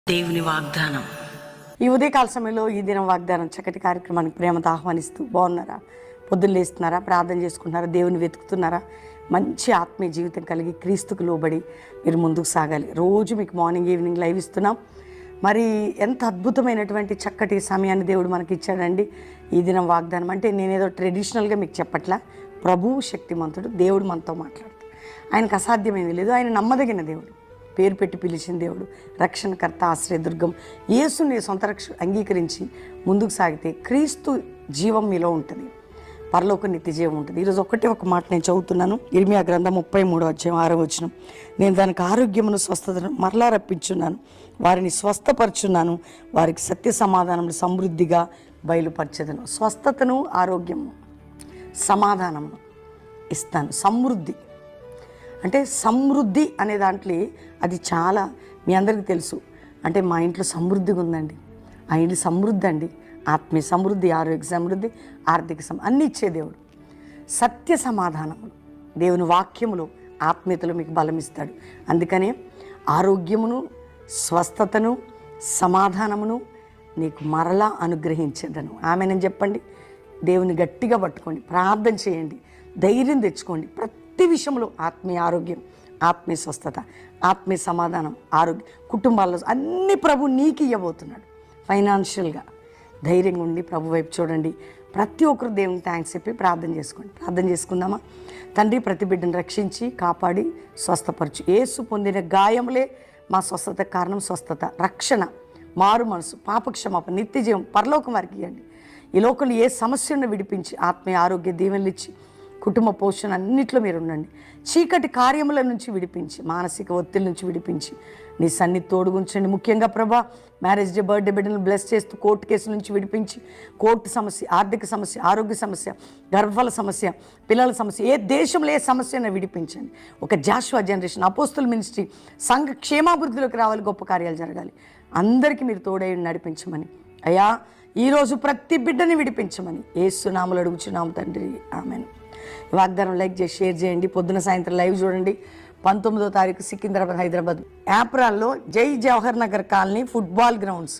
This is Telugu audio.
దేవుని వాగ్దానం. ఈ ఉదయకాల సమయంలో ఈ దినం వాగ్దానం చక్కటి కార్యక్రమానికి ప్రేమతో ఆహ్వానిస్తూ, బాగున్నారా? పొద్దున్న లేస్తున్నారా? ప్రార్థన చేసుకుంటున్నారా? దేవుని వెతుకుతున్నారా? మంచి ఆత్మీయ జీవితం కలిగి క్రీస్తుకు లోబడి మీరు ముందుకు సాగాలి. రోజు మీకు మార్నింగ్ ఈవినింగ్ లైవ్ ఇస్తున్నాం. మరి ఎంత అద్భుతమైనటువంటి చక్కటి సమయాన్ని దేవుడు మనకి ఇచ్చాడండి. ఈ దినం వాగ్దానం అంటే నేనేదో ట్రెడిషనల్గా మీకు చెప్పట్లా. ప్రభువు శక్తిమంతుడు, దేవుడు మనతో మాట్లాడుతాడు. ఆయనకు అసాధ్యమైనది లేదు. ఆయన నమ్మదగిన దేవుడు, పేరు పెట్టి పిలిచిన దేవుడు, రక్షణకర్త, ఆశ్రయదుర్గం. యేసుని సొంత అంగీకరించి ముందుకు సాగితే క్రీస్తు జీవం మీలో ఉంటుంది, పరలోక నిత్య జీవం ఉంటుంది. ఈరోజు ఒక మాట నేను చదువుతున్నాను. ఇర్మియా గ్రంథం 33:6 నేను దానికి ఆరోగ్యమును, స్వస్థతను మరలా రప్పించున్నాను, వారిని స్వస్థపరచున్నాను, వారికి సత్య సమాధానములు సమృద్ధిగా బయలుపరచెదను. స్వస్థతను, ఆరోగ్యము, సమాధానమును ఇస్తాను. సమృద్ధి అంటే సమృద్ధి అనే దాంట్లో అది చాలా మీ అందరికీ తెలుసు. అంటే మా ఇంట్లో సమృద్ధిగా ఉందండి. ఆ ఇంట్లో సమృద్ధి అండి, ఆత్మీయ సమృద్ధి, ఆరోగ్య సమృద్ధి, ఆర్థిక అన్నీ ఇచ్చే దేవుడు. సత్య సమాధానములు దేవుని వాక్యములు, ఆత్మీయతలు మీకు బలం ఇస్తాడు. అందుకనే ఆరోగ్యమును, స్వస్థతను, సమాధానమును నీకు మరలా అనుగ్రహించేదను. ఆమెనని చెప్పండి. దేవుని గట్టిగా పట్టుకోండి, ప్రార్థన చేయండి, ధైర్యం తెచ్చుకోండి. ప్రతి విషయంలో ఆత్మీయ ఆరోగ్యం, ఆత్మీయ స్వస్థత, ఆత్మీయ సమాధానం, ఆరోగ్యం, కుటుంబాల్లో అన్ని ప్రభు నీకు ఇవ్వబోతున్నాడు. ఫైనాన్షియల్గా ధైర్యంగా ఉండి ప్రభు వైపు చూడండి. ప్రతి ఒక్కరు దేవునికి థ్యాంక్స్ చెప్పి ప్రార్థన చేసుకోండి. ప్రార్థన చేసుకుందామా? తండ్రి, ప్రతి బిడ్డను రక్షించి కాపాడి స్వస్థపరచు. యేసు పొందిన గాయములే మా స్వస్థత కారణం. స్వస్థత, రక్షణ, మారు మనసు, పాపక్షమాపణ, నిత్య జీవం, పరలోకం వారికి ఇవ్వండి. ఈ లోకంలో ఏ సమస్యను విడిపించి ఆత్మీయ ఆరోగ్య దీవెనలు ఇచ్చి కుటుంబ పోషణ అన్నింటిలో మీరు ఉండండి. చీకటి కార్యముల నుంచి విడిపించి, మానసిక ఒత్తిడి నుంచి విడిపించి నీ సన్నిధి తోడుగుంచండి. ముఖ్యంగా ప్రభా, మ్యారేజ్ డే, బర్త్డే బిడ్డలను బ్లెస్ చేస్తూ కోర్టు కేసు నుంచి విడిపించి, కోర్టు సమస్య, ఆర్థిక సమస్య, ఆరోగ్య సమస్య, గర్భఫల సమస్య, పిల్లల సమస్య, ఏ దేశంలో ఏ సమస్యను విడిపించండి. ఒక జాషువా జనరేషన్, అపోస్తుల మినిస్ట్రీ, సంఘ క్షేమాభివృద్ధిలోకి రావాలి, గొప్ప కార్యాలు జరగాలి. అందరికీ మీరు తోడై నడిపించమని అయ్యా, ఈరోజు ప్రతి బిడ్డని విడిపించమని యేసు నామములో అడుగుచున్నాము తండ్రి, ఆమేన్. వాగ్దానం లైక్ చేసి షేర్ చేయండి. పొద్దున సాయంత్రం లైవ్ చూడండి. 19వ తారీఖు సికింద్రాబాద్, హైదరాబాద్ యాప్రాల్లో జై Jawahar Nagar colony football grounds.